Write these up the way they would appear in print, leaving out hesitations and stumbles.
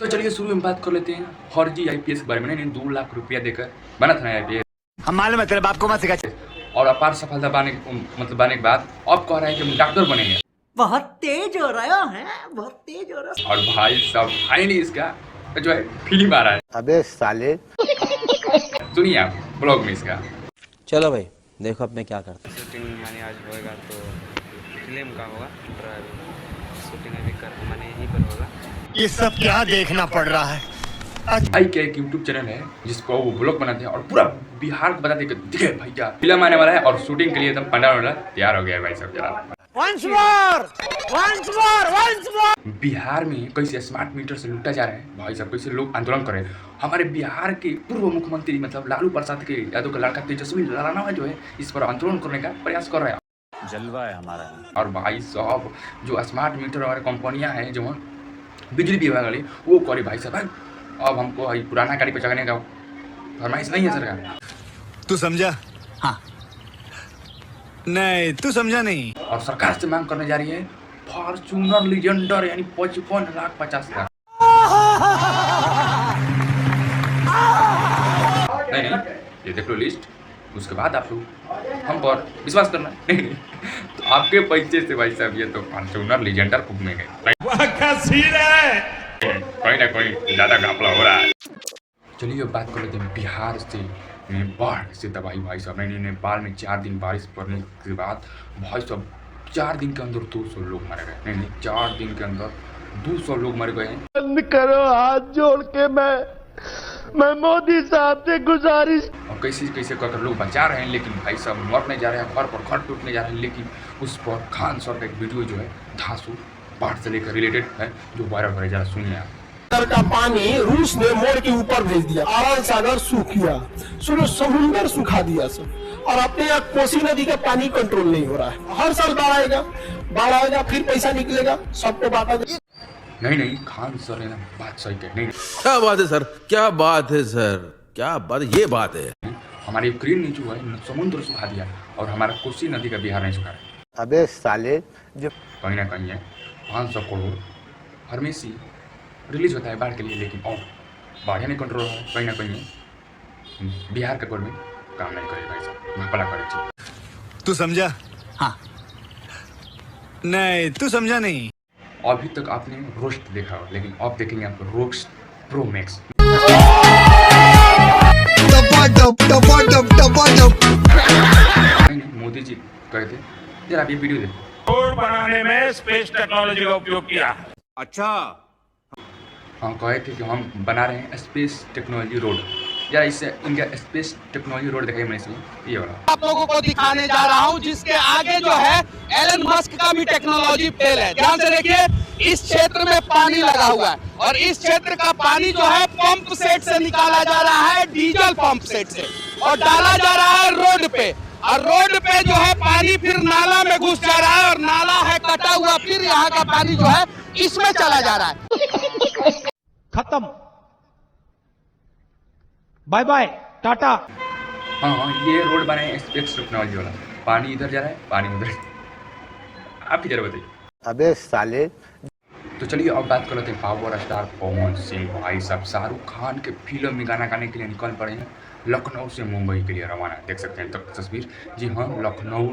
तो चलिए शुरू में बात कर लेते हैं फर्जी आईपीएस के बारे में। नहीं 2 लाख रुपया देकर बना था आईपीएस, हम मालूम है तेरे बाप को मत सिखा। और अपार सफलता पाने के बाद अब कह रहा है कि हम डॉक्टर बनेंगे। बहुत तेज हो रहा है, बहुत तेज हो रहा है। और भाई साहब फाइनली इसका जो है फिल्म आ रहा है। अबे साले सुनिए आप ब्लॉग में इसका। चलो भाई देखो अब मैं क्या करता हूँ। शूटिंग माने आज होएगा तो फिल्म का होगा, शूटिंग अभी कर माने यहीं पर होगा। ये सब क्या देखना पड़ रहा है। आई के एक यूट्यूब चैनल है जिसको वो ब्लॉग बनाते हैं और पूरा बिहार को बताते हैं कि भाई क्या फिल्म आने वाला है और शूटिंग के लिए एकदम पंडाल तैयार हो गया है भाई सब। जरा बिहार में कैसे स्मार्ट मीटर से लूटा जा रहा है भाई सब, कैसे लोग आंदोलन कर रहे हैं। हमारे बिहार के पूर्व मुख्यमंत्री मतलब लालू प्रसाद के यादव का लड़का तेजस्वी राणा जो है इस पर आंदोलन करने का प्रयास कर रहे हैं। जलवा है हमारा। और भाई साहब जो स्मार्ट मीटर वाले कंपनियां हैं जो बिजली विभाग वाली वो करे भाई साहब अब हमको पुराना गाड़ी पे चढ़ने का फरमाइश नहीं है सरकार। तू समझा? हाँ। नहीं तू समझा नहीं। और सरकार से मांग करने जा रही है फॉर्च्यूनर लीजेंडर यानी 55,50,00,000। नहीं ये देख लो लिस्ट, उसके बाद आप लोग हम पर विश्वास करना। नहीं तो आपके पैसे से भाई साहब ये तो फॉर्च्यूनर लीजेंडर कुक में गए। कोई ना कोई ज्यादा घपला हो रहा है। चलिए अब बात कर लेते हैं बिहार से बाढ़ से तबाही भाई साहब। नहीं नेपाल में 4 दिन बारिश पड़ने के बाद भाई साहब 4 दिन के अंदर 200 लोग मारे गए। नहीं 4 दिन के अंदर 200 लोग मर गए हैं। बंद करो हाथ जोड़ के मैं मोदी साहब से गुजारिश। और कैसे कर लोग बचा रहे हैं, लेकिन भाई साहब मरने जा रहे हैं, घर पर घर टूटने जा रहे हैं। लेकिन उस पर खान सर का एक वीडियो जो है धांसू बाढ़ से लेकर रिलेटेड है जो वायरल हो रहा है, जरा सुनिए आप। का पानी रूस ने मोड़ के ऊपर भेज दिया, अरब सागर सूख गया, समुद्र सुखा दिया सब। और अपने यहाँ कोसी नदी का पानी कंट्रोल नहीं हो रहा है। हर साल बाढ़ आएगा फिर पैसा निकलेगा सबको बांटा। नहीं खान सर है ना बात सही कह। नहीं क्या बात है सर, क्या बात है सर, क्या बात, ये बात है। हमारी यूक्रेन ने जो है समुद्र सुखा दिया और हमारा कोसी नदी का बिहार नहीं सुखा है। अबे साले जो कहीं ना कहीं है 500 करोड़ फार्मेसी रिलीज होता है बाढ़ के लिए, लेकिन और बाढ़ नहीं कंट्रोल है। कहीं ना कहीं बिहार का गवर्नमेंट काम नहीं करे भाई साहब, घपला करे। तू समझा? हाँ। नहीं तू समझा नहीं। अभी तक आपने रोस्ट देखा हो, लेकिन अब देखेंगे आप roast pro max. Modi ji कहते जरा आप ये वीडियो देखो। रोड बनाने में स्पेस टेक्नोलॉजी का उपयोग किया। अच्छा हाँ कहे थे कि हम बना रहे हैं स्पेस टेक्नोलॉजी रोड। यार इससे इंडिया स्पेस टेक्नोलॉजी रोड दिखाई मैंने इसलिए ये वाला आप लोगों को दिखाने जा रहा हूं, जिसके आगे जो है एलन मस्क का भी टेक्नोलॉजी फेल है। ध्यान से देखिए, इस क्षेत्र में पानी लगा हुआ है और इस क्षेत्र का पानी जो है पंप सेट से निकाला जा रहा है, डीजल पंप सेट से, और डाला जा रहा है रोड पे। और रोड पे जो है पानी फिर नाला में घुस जा रहा है और नाला है कटा हुआ, फिर यहाँ का पानी जो है इसमें चला जा रहा है। खत्म, बाय बाय टाटा। हाँ ये रोड बनाए स्पेस टेक्नोलॉजी वाला। पानी इधर जा रहा है, पानी उधर। आप ही जरा बताइए। अबे साले तो चलिए अब बात कर लेते हैं पावर स्टार पवन सिंह भाई साहब शाहरुख खान के फिल्म में गाना गाने के लिए निकल पड़े हैं लखनऊ से मुंबई के लिए रवाना। देख सकते हैं तस्वीर। जी हाँ लखनऊ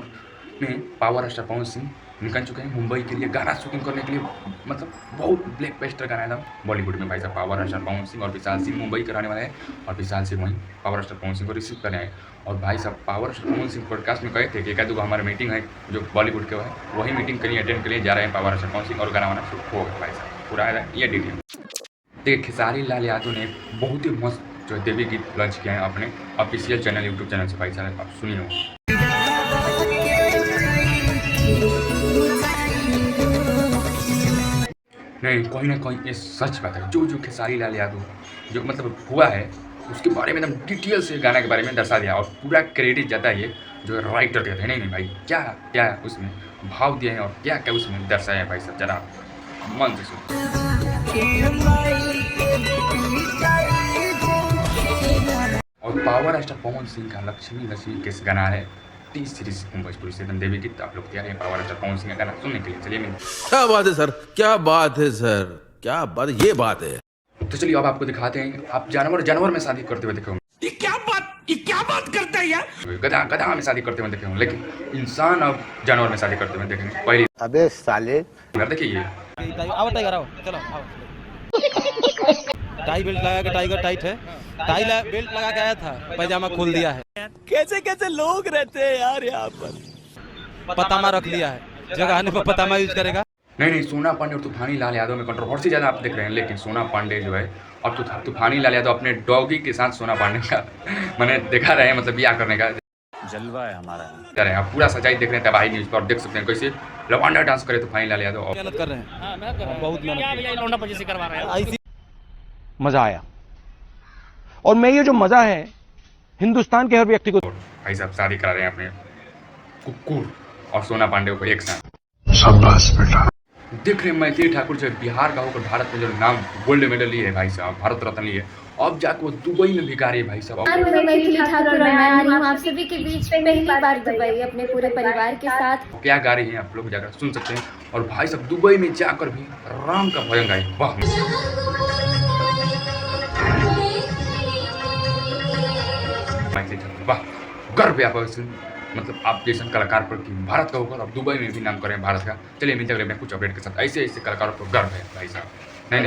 में पावर स्टार पवन सिंह निकल चुके हैं मुंबई के लिए गाना शूटिंग करने के लिए। मतलब बहुत ब्लैक पेस्टर गाना था बॉलीवुड में भाई साहब। पावर स्टार पवन सिंह और विशाल सिंह मुंबई कराने वाले हैं और विशाल सिंह वहीं पावर स्टार पवन सिंह को रिसीव करने आए। और भाई साहब power star Pawan Singh podcast में कहे थे कि 1-2 हमारा मीटिंग है जो बॉलीवुड के है, वही मीटिंग के लिए अटेंड के लिए जा रहे हैं पावर स्टार पवन सिंह और गाना वाना शूट होगा भाई साहब पूरा ये डिटेल। देखिए खेसारी लाल यादव ने बहुत ही मस्त जो देवी गीत लॉन्च किया है अपने ऑफिशियल चैनल यूट्यूब चैनल से भाई साहब। आप सुनिए नहीं कहीं ना कहीं ये सच बात है। जो खेसारी लाल यादव जो मतलब हुआ है उसके बारे में एकदम डिटेल से गाना के बारे में दर्शा दिया और पूरा क्रेडिट जाता है ये जो राइटर देते हैं। नहीं भाई क्या क्या उसमें भाव दिए हैं और क्या क्या उसमें दर्शाया है भाई सब, जरा मन से सुन। और पावर स्टार पवन सिंह का लक्ष्मी के गाना है टी सीरीज भोजपुरी से देवी गीत। आप लोग तैयार हैं पावर स्टार पवन सिंह का गाना सुनने के लिए? चलिए क्या बात है सर, क्या बात है सर, क्या बात, ये बात है। तो चलिए अब आपको दिखाते हैं, आप जानवर में शादी करते हुए देखे होंगे। ये क्या बात करता है यार। गधा में शादी करते हुए देखे होंगे, लेकिन इंसान अब जानवर में शादी करते हुए देखेंगे पहली। अबे साले देखिए ये आओ टाइगर आओ, चलो आओ। टाई बेल्ट लगा के, टाइगर टाइट है, बेल्ट लगा के आया था, पैजामा खोल दिया है। कैसे कैसे लोग रहते हैं यार यहाँ पर। पतामा रख लिया है, जगह आने पर पतामा यूज करेगा। नहीं, सोना पांडे और तूफानी लाल यादव में कंट्रोवर्सी ज़्यादा आप देख रहे हैं, लेकिन सोना पांडे जो है अब तूफानी लाल यादव अपने डॉगी के साथ सोना पांडे का मैंने देखा रहे हैं, मतलब ब्याह करने का जलवा है हमारा। रहे हैं। आप पूरा सच्चाई देख रहे हैं तबाही न्यूज़ पर, और देख सकते हैं कैसे लवांडा डांस करे तूफानी लाल यादव। मेहनत कर रहे हैं, बहुत मेहनत। मजा आया, और मैं ये जो मजा है हिंदुस्तान के हर व्यक्ति को। भाई साहब शादी करा रहे हैं अपने कुकुर और सोना पांडे को एक साथ। शाबाश बेटा। देख रहे हैं मैथिली ठाकुर जो बिहार का होकर भारत में जो नाम गोल्ड मेडल लिए है भाई साहब, भारत रत्न लिए, अब जाकर वो दुबई में भी गा रही है भाई साहब। मैं मैथिली ठाकुर, मैं आ रही हूँ आप सभी के बीच में पहली बार दुबई अपने पूरे परिवार के साथ। क्या गा रही हैं आप लोग जाकर सुन सकते हैं। और भाई साहब दुबई में जाकर भी राम का भजन गाई, वाह। मैथिली ठाकुर वाह, गर्व है आप, मतलब आप जैसे कलाकार पर कि भारत का होकर अब दुबई में भी नाम करें भारत का। चलिए मिलते हैं कुछ अपडेट के साथ, ऐसे कलाकारों पर गर्व है भाई साहब। नहीं